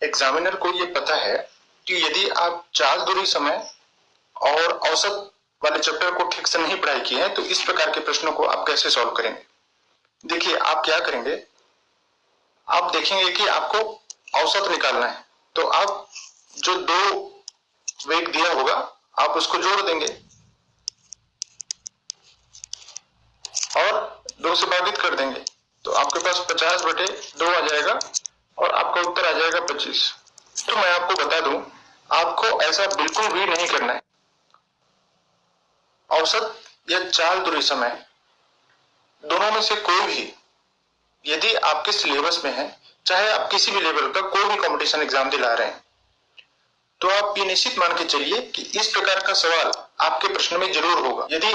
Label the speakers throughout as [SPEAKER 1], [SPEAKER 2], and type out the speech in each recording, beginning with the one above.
[SPEAKER 1] Examiner को ये पता है कि यदि आप चाल, दूरी, समय और औसत वाले चैप्टर को ठीक से नहीं पढ़ाई किए हैं तो इस प्रकार के प्रश्नों को आप कैसे सॉल्व करेंगे। देखिए आप क्या करेंगे, आप देखेंगे कि आपको औसत निकालना है, तो आप जो दो वेग दिया होगा आप उसको जोड़ देंगे और 2 से भागित कर देंगे, तो आपके पास 50/2 आ जाएगा और आपका उत्तर आ जाएगा 25। तो मैं आपको बता दूं, आपको ऐसा बिल्कुल भी नहीं करना है। औसत या चाल, दूरी, समय दोनों में से कोई भी यदि आपके सिलेबस में है, चाहे आप किसी भी लेवल का कोई भी कंपटीशन एग्जाम दिला रहे हैं, तो आप ये निश्चित मान के चलिए कि इस प्रकार का सवाल आपके प्रश्न में जरूर होगा। यदि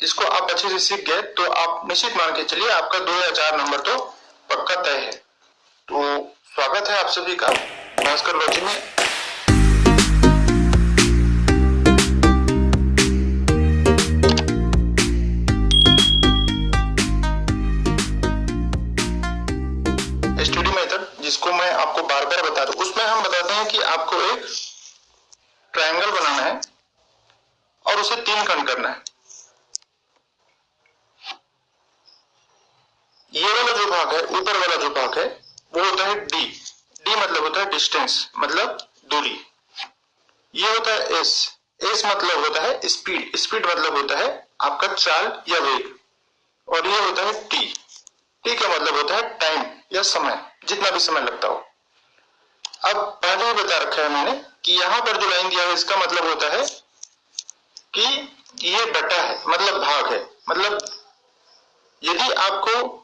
[SPEAKER 1] इसको आप अच्छे से सीख गए तो आप निश्चित मान के चलिए आपका 2 या 4 नंबर तो पक्का तय है। तो स्वागत है आप सभी का भास्कर लॉजी में। स्टडी मेथड, जिसको मैं आपको बार बार बता दूं, उसमें हम बताते हैं कि आपको एक ट्रायंगल बनाना है और उसे 3 खंड करना है। ये वाला जो भाग है, ऊपर वाला जो भाग है, वो होता है डी। डी मतलब होता है डिस्टेंस, मतलब दूरी। ये होता है एस। एस मतलब होता है स्पीड। स्पीड मतलब होता है आपका चाल या वेग। और ये होता है टी। टी का मतलब होता है टाइम या समय, जितना भी समय लगता हो। अब पहले ही बता रखा है मैंने कि यहां पर जो लाइन दिया है इसका मतलब होता है कि ये बटा है, मतलब भाग है। मतलब यदि आपको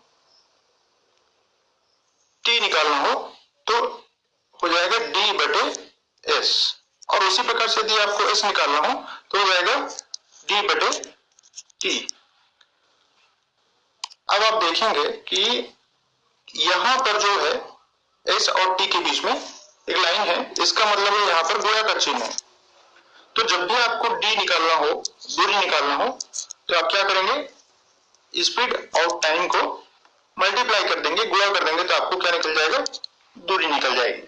[SPEAKER 1] टी निकालना हो तो हो जाएगा D/S, और उसी प्रकार से यदि आपको S निकालना हो तो हो जाएगा D/T। अब आप देखेंगे कि यहां पर जो है S और T के बीच में एक लाइन है, इसका मतलब है यहां पर गोला का चिन्ह है। तो जब भी आपको D निकालना हो, दूरी निकालना हो, तो आप क्या करेंगे, स्पीड और टाइम को मल्टीप्लाई कर देंगे, गुणा कर देंगे, तो आपको क्या निकल जाएगा, दूरी निकल जाएगी।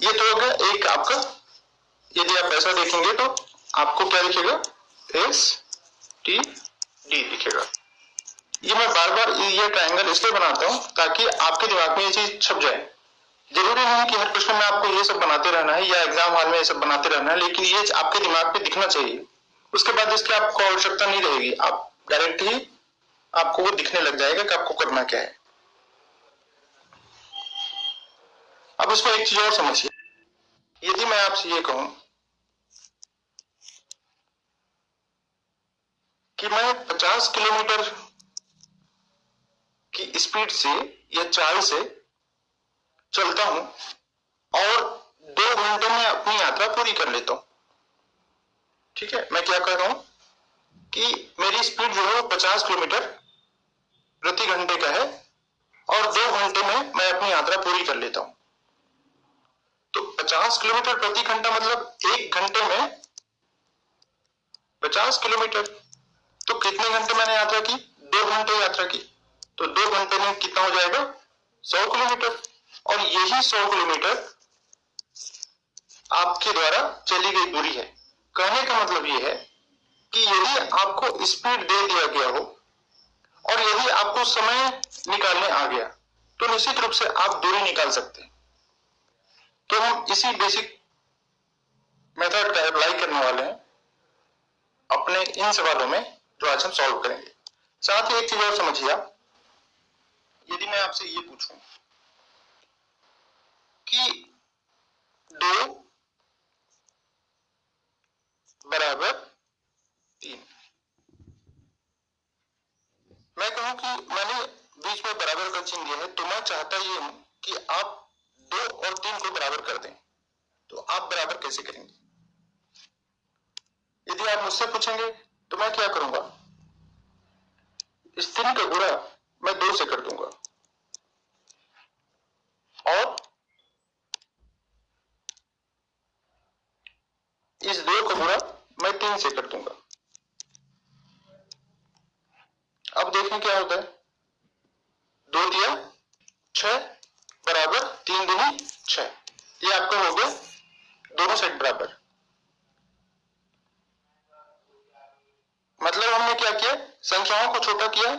[SPEAKER 1] ये तो हो गया एक आपका। यदि आप ऐसा देखेंगे तो आपको क्या दिखेगा, STD दिखेगा। ये मैं बार बार ये ट्रायंगल इसलिए बनाता हूं ताकि आपके दिमाग में ये चीज छप जाए। जरूरी नहीं कि हर प्रश्न में आपको ये सब बनाते रहना है या एग्जाम हॉल में ये सब बनाते रहना है, लेकिन ये आपके दिमाग पे दिखना चाहिए। उसके बाद इसकी आपको आवश्यकता नहीं रहेगी, आप डायरेक्ट ही आपको वो दिखने लग जाएगा कि आपको करना क्या है। अब इसमें एक चीज और समझिए, यदि मैं आपसे ये कहूं कि मैं 50 किलोमीटर की स्पीड से या चाल से चलता हूं और 2 घंटे में अपनी यात्रा पूरी कर लेता हूं, ठीक है, मैं क्या कर रहा हूं कि मेरी स्पीड जो है वो 50 किलोमीटर प्रति घंटे का है और 2 घंटे में मैं अपनी यात्रा पूरी कर लेता हूं। तो 50 किलोमीटर प्रति घंटा मतलब 1 घंटे में 50 किलोमीटर, तो कितने घंटे मैंने यात्रा की, 2 घंटे यात्रा की, तो 2 घंटे में कितना हो जाएगा, 100 किलोमीटर। और यही 100 किलोमीटर आपके द्वारा चली गई दूरी है। कहने का मतलब यह है कि यदि आपको स्पीड दे दिया गया हो और यदि आपको समय निकालने आ गया तो निश्चित रूप से आप दूरी निकाल सकते हैं। तो हम इसी बेसिक मेथड का अप्लाई करने वाले हैं अपने इन सवालों में जो आज हम सॉल्व करेंगे। साथ ही एक चीज और समझिए, यदि मैं आपसे ये पूछूं कि 2 बराबर 3, मैं कहूं कि मैंने बीच में बराबर का चिन्ह दिया है, तो मैं चाहता ये हूं कि आप 2 और 3 को बराबर कर दें। तो आप बराबर कैसे करेंगे? यदि आप मुझसे पूछेंगे तो मैं क्या करूंगा, इस 3 का गुणा मैं 2 से कर दूंगा इस 2 का गुणा मैं 3 से कर दूंगा। अब देखें क्या होता है, 2 दिया 6 बराबर 3 दूनी 6। ये आपका हो गया दोनों साइड बराबर। मतलब हमने क्या किया, संख्याओं को छोटा किया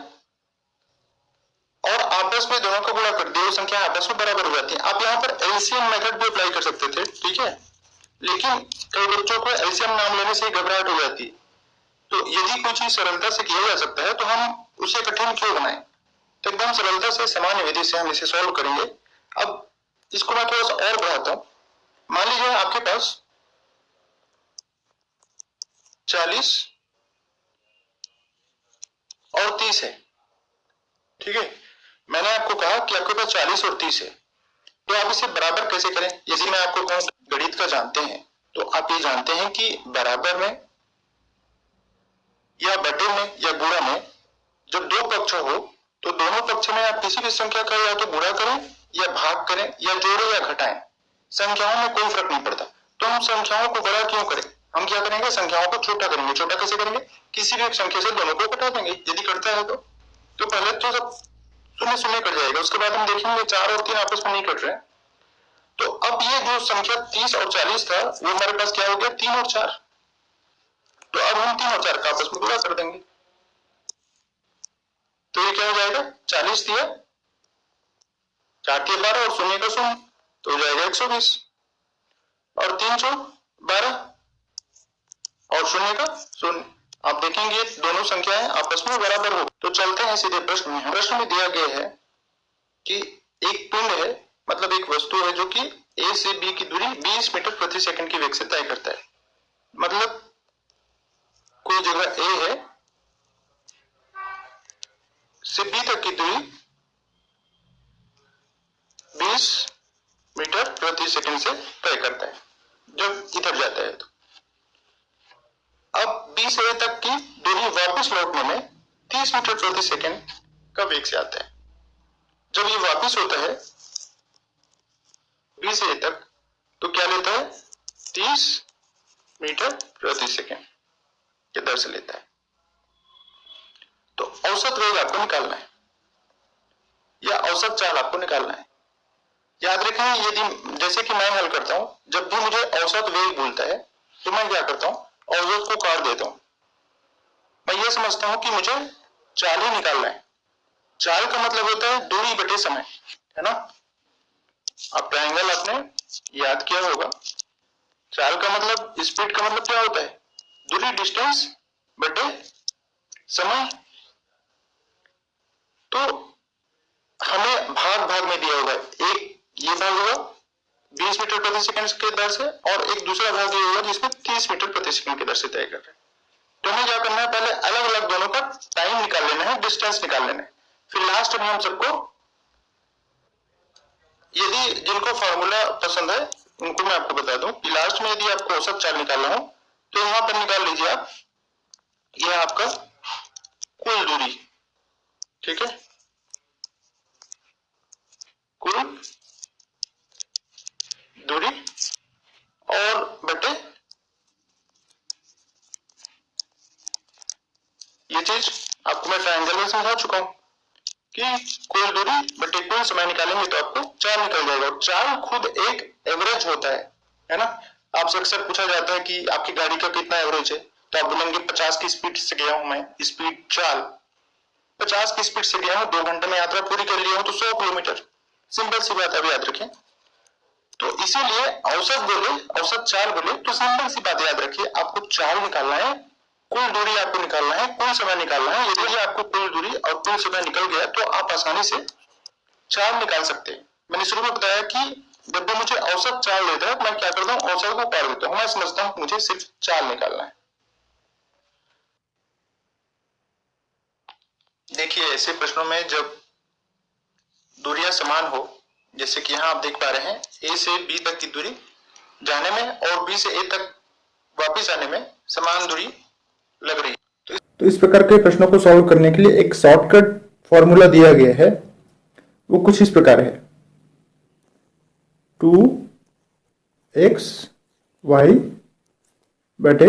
[SPEAKER 1] और आपस में दोनों का गुणा कर दिया, वो संख्या आपस में बराबर हो जाती है। आप यहाँ पर एलसीएम मेथड भी अप्लाई कर सकते थे, ठीक है, लेकिन कई बच्चों को एलसीएम नाम लेने से घबराहट हो जाती है। तो यदि कोई चीज सरलता से किया जा सकता है तो हम उसे कठिन क्यों बनाएं। तो एकदम सरलता से सामान्य विधि से हम इसे सॉल्व करेंगे। अब इसको मैं थोड़ा सा और बढ़ाता हूं। मान लीजिए आपके पास 40 और 30 है, ठीक है। मैंने आपको कहा कि आपके पास 40 और 30 है, तो आप इसे बराबर कैसे करें। यदि मैं आपको कहूं गणित का जानते हैं तो आप ये जानते हैं कि बराबर में या बटे में या गुणा में जब 2 पक्ष हो तो दोनों पक्ष में आप किसी भी संख्या का या तो गुणा करें या भाग करें या जोड़ें या घटाएं, संख्याओं में कोई फर्क नहीं पड़ता। तो हम संख्याओं को बड़ा क्यों करें, हम क्या करेंगे, संख्याओं को छोटा करेंगे। छोटा कैसे करेंगे, किसी भी एक संख्या से दोनों को घटा देंगे यदि कटता है तो पहले तो सब शून्य शून्य कट जाएगा, उसके बाद हम देखेंगे 4 और 3 आपस में नहीं कट रहे। तो अब ये जो संख्या 30 और 40 था वो हमारे पास क्या हो गया, 3 और 4। तो अब हम 3 और 4 का आपस में गुणा कर देंगे, तो ये क्या हो जाएगा, 40 दिया 4 के 12 और शून्य का 0 तो हो जाएगा 120 और 3 चौ 12 और शून्य का 0। आप देखेंगे दोनों संख्याएं आपस में बराबर हो। तो चलते हैं सीधे प्रश्न में। प्रश्न में दिया गया है कि एक पिंड है, मतलब एक वस्तु है जो कि ए से बी की दूरी 20 मीटर प्रति सेकंड की वेग से तय करता है। मतलब कोई जगह ए है से बी तक की दूरी 20 मीटर प्रति सेकंड से तय करता है जब इधर जाता है। तो अब बी से ए तक की दूरी वापस लौटने में 30 मीटर प्रति सेकंड का वेग से आता है। जब ये वापस होता है बी से ए तक तो क्या लेता है, 30 मीटर प्रति सेकंड के दर से लेता है। तो औसत वेग आपको निकालना है या औसत चाल आपको निकालना है। याद रखें, यदि जैसे कि मैं हल करता हूं, जब भी मुझे औसत वेग बोलता है तो मैं क्या करता हूं, औसत को काट देता हूं। मैं ये समझता हूं कि मुझे चाल ही निकालना है। चाल का मतलब होता है दूरी बटे समय, है ना। अब ट्रायंगल आपने याद किया होगा, चाल का मतलब, स्पीड का मतलब क्या होता है, दूरी डिस्टेंस बटे समय। तो हमें भाग भाग में दिया होगा, एक ये भाग होगा 20 मीटर प्रति सेकंड के दर से और एक दूसरा भाग ये होगा जिसमें 30 मीटर प्रति सेकंड की दर से तय कर रहे हैं। तो हमें क्या करना है, पहले अलग अलग दोनों का टाइम निकाल लेना है, डिस्टेंस निकाल लेना है, फिर लास्ट में हम सबको, यदि जिनको फॉर्मूला पसंद है उनको मैं आपको बता दूं कि लास्ट में यदि आपको औसत चाल निकालना हो तो यहां पर निकाल लीजिए आप, यह आपका कुल दूरी, ठीक है, कुल दूरी और बटे ये चीज आपको मैं ट्रायंगल में समझा चुका हूं कि कुल दूरी बटे कुल समय निकालेंगे तो आपको चाल निकल जाएगा। और चाल खुद एक एवरेज होता है ना। आपसे अक्सर पूछा जाता है कि आपकी गाड़ी का कितना एवरेज है, तो आप बोलेंगे 50 की स्पीड से गया हूं मैं, स्पीड चाल 50 की स्पीड से गया हूं, 2 घंटे में यात्रा पूरी कर लिया हूं तो 100 किलोमीटर। सिंपल सी बात है, याद रखें। तो इसीलिए औसत बोले, औसत चाल बोले तो सिंपल सी बात याद रखिए, आपको चाल निकालना है, कुल दूरी आपको निकालना है, कुल समय निकालना है। यदि आपको कुल दूरी और कुल समय निकल गया तो आप आसानी से चाल निकाल सकते हैं। मैंने शुरू में बताया कि जब भी मुझे औसत चाल लेता है तो मैं क्या करता हूं, औसत को काट देता हूं। मैं समझता हूं मुझे सिर्फ चाल निकालना है। देखिए, ऐसे प्रश्नों में जब दूरियां समान हो, जैसे कि यहां आप देख पा रहे हैं ए से बी तक की दूरी जाने में और बी से ए तक वापस आने में समान दूरी लग रही है। तो इस प्रकार के प्रश्नों को सॉल्व करने के लिए एक शॉर्टकट फॉर्मूला दिया गया है, वो कुछ इस प्रकार है, 2x y बटे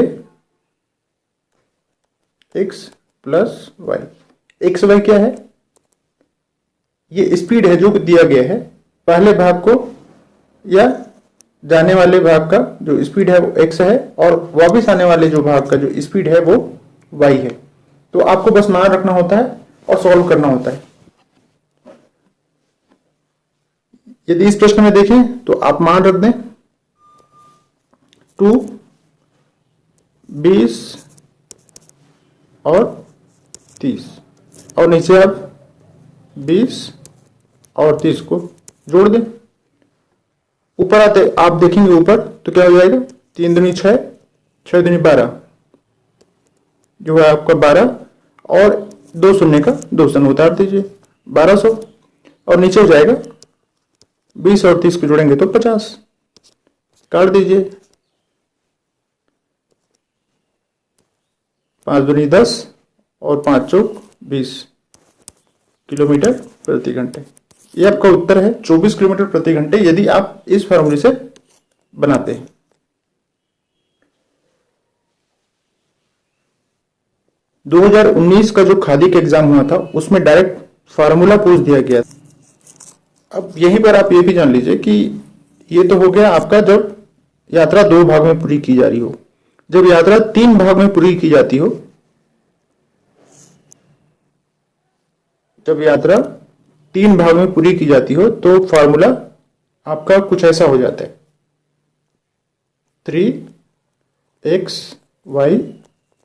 [SPEAKER 1] x plus y. X y क्या है? ये स्पीड है जो दिया गया है, पहले भाग को या जाने वाले भाग का जो स्पीड है वो x है, और वापस आने वाले जो भाग का जो स्पीड है वो y है। तो आपको बस मान रखना होता है और सॉल्व करना होता है। यदि इस प्रश्न में देखें तो आप मान रख दें 2, 20 और 30, और नीचे आप 20 और 30 को जोड़ दें। ऊपर आते आप देखेंगे ऊपर तो क्या हो जाएगा, 3 दूनी 6, 6 दूनी 12, जो है आपका 12, और 2 शून्य का 2 शून्य उतार दीजिए, 1200, और नीचे हो जाएगा 20 और 30 को जोड़ेंगे तो 50, काट दीजिए, 5 दूनी 10 और 5 चौक 20 किलोमीटर प्रति घंटे। ये आपका उत्तर है 24 किलोमीटर प्रति घंटे, यदि आप इस फार्मूले से बनाते हैं। दो 2019 का जो खादी का एग्जाम हुआ था उसमें डायरेक्ट फार्मूला पूछ दिया गया। अब यहीं पर आप ये भी जान लीजिए कि ये तो हो गया आपका जब यात्रा 2 भाग में पूरी की जा रही हो। जब यात्रा 3 भाग में पूरी की जाती हो, जब यात्रा 3 भाग में पूरी की जाती हो तो फॉर्मूला आपका कुछ ऐसा हो जाता है, 3x y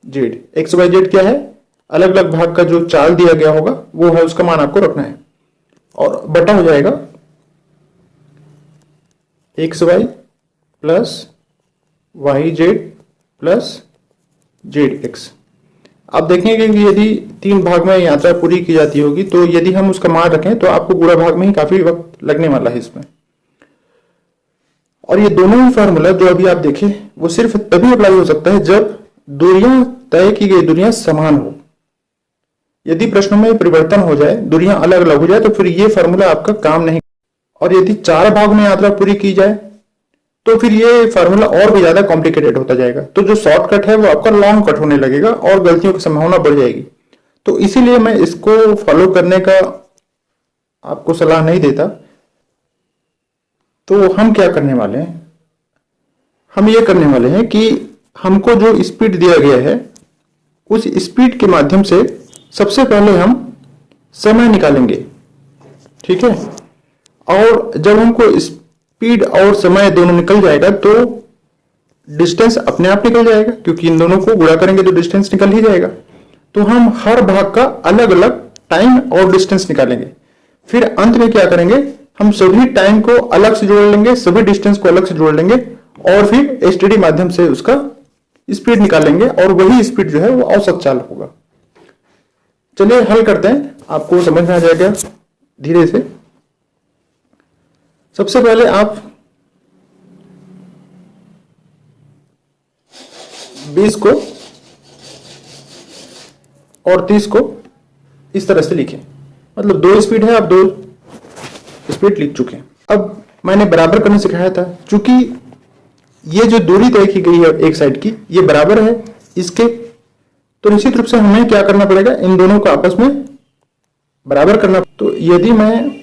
[SPEAKER 1] z। X y z क्या है, अलग अलग भाग का जो चाल दिया गया होगा वो है, उसका मान आपको रखना है, और बटा हो जाएगा x y plus y z plus z x. आप देखेंगे कि यदि 3 भाग में यात्रा पूरी की जाती होगी तो यदि हम उसका मान रखें तो आपको गुणा भाग में ही काफी वक्त लगने वाला है इसमें। और ये दोनों ही फार्मूला जो अभी आप देखें वो सिर्फ तभी अप्लाई हो सकता है जब दूरियां, तय की गई दूरियां समान हो। यदि प्रश्नों में परिवर्तन हो जाए, दूरियां अलग अलग हो जाए, तो फिर ये फार्मूला आपका काम नहीं। और यदि 4 भाग में यात्रा पूरी की जाए तो फिर ये फार्मूला और भी ज्यादा कॉम्प्लिकेटेड होता जाएगा। तो जो शॉर्टकट है वो आपका लॉन्ग कट होने लगेगा और गलतियों की संभावना बढ़ जाएगी। तो इसीलिए मैं इसको फॉलो करने का आपको सलाह नहीं देता। तो हम क्या करने वाले हैं, हम ये करने वाले हैं कि हमको जो स्पीड दिया गया है उस स्पीड के माध्यम से सबसे पहले हम समय निकालेंगे, ठीक है। और जब हमको स्पीड और समय दोनों निकल जाएगा तो डिस्टेंस अपने आप निकल जाएगा, क्योंकि इन दोनों को गुणा करेंगे तो डिस्टेंस निकल ही जाएगा। तो हम हर भाग का अलग अलग टाइम और डिस्टेंस निकालेंगे। फिर अंत में क्या करेंगे, हम सभी टाइम को अलग से जोड़ लेंगे, सभी डिस्टेंस को अलग से जोड़ लेंगे, और फिर एसटीडी माध्यम से उसका स्पीड निकालेंगे, और वही स्पीड जो है वो औसत चाल होगा। चलिए हल करते हैं, आपको समझ में आ जाएगा धीरे से। सबसे पहले आप 20 को और 30 को इस तरह से लिखें, मतलब 2 स्पीड है, आप 2 स्पीड लिख चुके हैं। अब मैंने बराबर करना सिखाया था, चूंकि ये जो दूरी तय की गई है एक साइड की, ये बराबर है इसके, तो निश्चित रूप से हमें क्या करना पड़ेगा, इन दोनों को आपस में बराबर करना। तो यदि मैं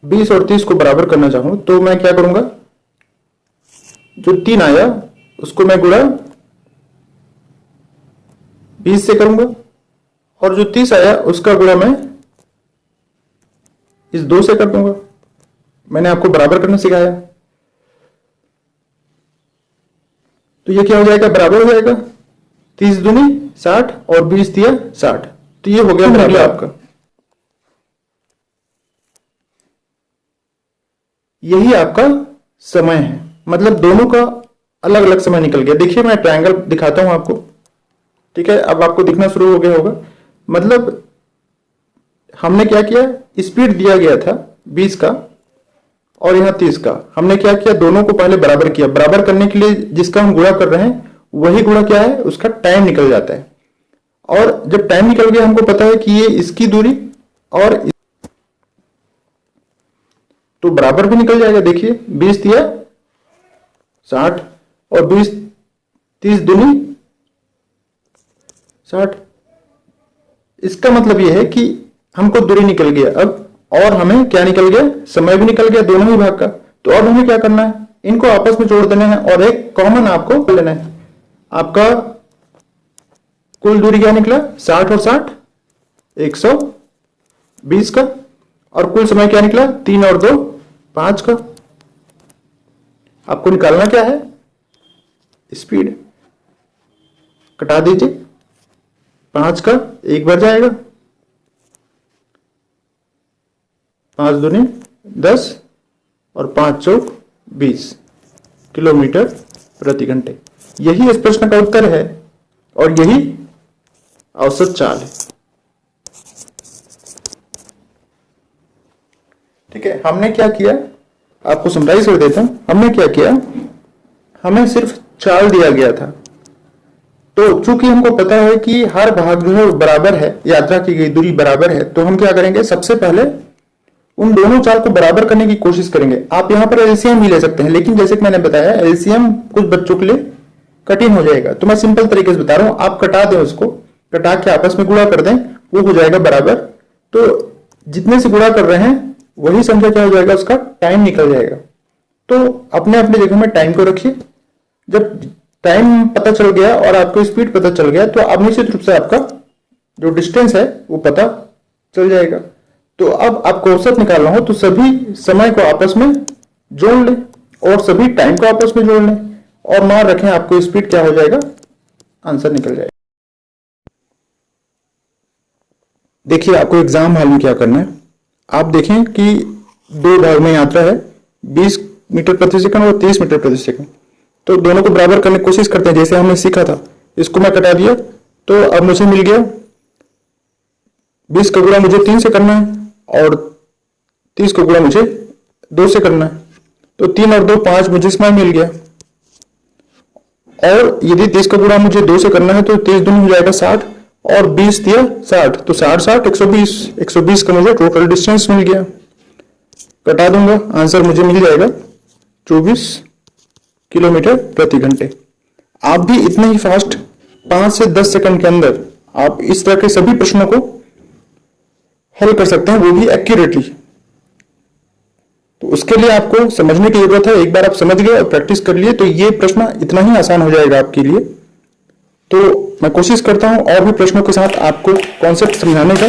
[SPEAKER 1] 20 और 30 को बराबर करना चाहूं तो मैं क्या करूंगा, जो 3 आया उसको मैं गुणा 20 से करूंगा, और जो 30 आया उसका गुणा मैं इस 2 से कर दूंगा। मैंने आपको बराबर करना सिखाया। तो ये क्या हो जाएगा, बराबर हो जाएगा, 30 दूनी 60 और 20 दिया 60, तो ये हो गया बराबर आपका। यही आपका समय है, मतलब दोनों का अलग अलग समय निकल गया। देखिए मैं ट्रायंगल दिखाता हूं आपको, ठीक है। अब आपको दिखना शुरू हो गया होगा। मतलब हमने क्या किया, स्पीड दिया गया था 20 का और यहां 30 का, हमने क्या किया, दोनों को पहले बराबर किया। बराबर करने के लिए जिसका हम गुणा कर रहे हैं वही गुणा क्या है, उसका टाइम निकल जाता है। और जब टाइम निकल गया, हमको पता है कि ये इसकी दूरी और तो बराबर भी निकल जाएगा। देखिए 20 दिया 60 और 20 30 दूनी 60। इसका मतलब यह है कि हमको दूरी निकल गया अब, और हमें क्या निकल गया, समय भी निकल गया दोनों ही भाग का। तो अब हमें क्या करना है, इनको आपस में जोड़ देना है और एक कॉमन आपको लेना है। आपका कुल दूरी क्या निकला, 60 और 60 120 का, और कुल समय क्या निकला, 3 और 2 5 का। आपको निकालना क्या है, स्पीड। कटा दीजिए, 5 का 1 बार जाएगा, 5 दूनी 10 और 5 चौक 20 किलोमीटर प्रति घंटे। यही इस प्रश्न का उत्तर है और यही औसत चाल है। ठीक है, हमने क्या किया, आपको समराइज कर देता हूं। हमने क्या किया, हमें सिर्फ चाल दिया गया था, तो चूंकि हमको पता है कि हर भाग जो है बराबर है, यात्रा की गई दूरी बराबर है, तो हम क्या करेंगे, सबसे पहले उन दोनों चाल को बराबर करने की कोशिश करेंगे। आप यहां पर एलसीएम भी ले सकते हैं, लेकिन जैसे कि मैंने बताया एलसीएम कुछ बच्चों के लिए कठिन हो जाएगा, तो मैं सिंपल तरीके से बता रहा हूं। आप कटा दें, उसको कटा के आपस में गुणा कर दें, वो हो जाएगा बराबर। तो जितने से गुणा कर रहे हैं वही संख्या क्या हो जाएगा, उसका टाइम निकल जाएगा। तो अपने अपने जगह में टाइम को रखिए। जब टाइम पता चल गया और आपको स्पीड पता चल गया, तो अब निश्चित रूप से आपका जो डिस्टेंस है वो पता चल जाएगा। तो अब आपको औसत निकालना हो तो सभी समय को आपस में जोड़ लें और सभी टाइम को आपस में जोड़ लें और मान रखें, आपको स्पीड क्या हो जाएगा, आंसर निकल जाएगा। देखिए, आपको एग्जाम हॉल में क्या करना है, आप देखें कि 2 भाग में यात्रा है, 20 मीटर प्रति सेकंड और 30 मीटर प्रति सेकंड। तो दोनों को बराबर करने की कोशिश करते हैं, जैसे हमने सीखा था। इसको मैं कटा दिया, तो अब मुझे मिल गया 20 का गुणा मुझे 3 से करना है और 30 का गुणा मुझे 2 से करना है। तो 3 और 2 5 मुझे समय मिल गया। और यदि 30 का गुणा मुझे 2 से करना है तो 30 दूनी हो जाएगा 60 और 20 दिया 60, तो 60 60 120 का मुझे टोटल डिस्टेंस मिल गया। कटा दूंगा, आंसर मुझे मिल जाएगा 24 किलोमीटर प्रति घंटे। आप भी इतने ही फास्ट 5 से 10 सेकंड के अंदर आप इस तरह के सभी प्रश्नों को हल कर सकते हैं, वो भी एक्यूरेटली। तो उसके लिए आपको समझने की जरूरत है। एक बार आप समझ गए और प्रैक्टिस कर लिए तो ये प्रश्न इतना ही आसान हो जाएगा आपके लिए। तो मैं कोशिश करता हूं और भी प्रश्नों के साथ आपको कॉन्सेप्ट समझाने का।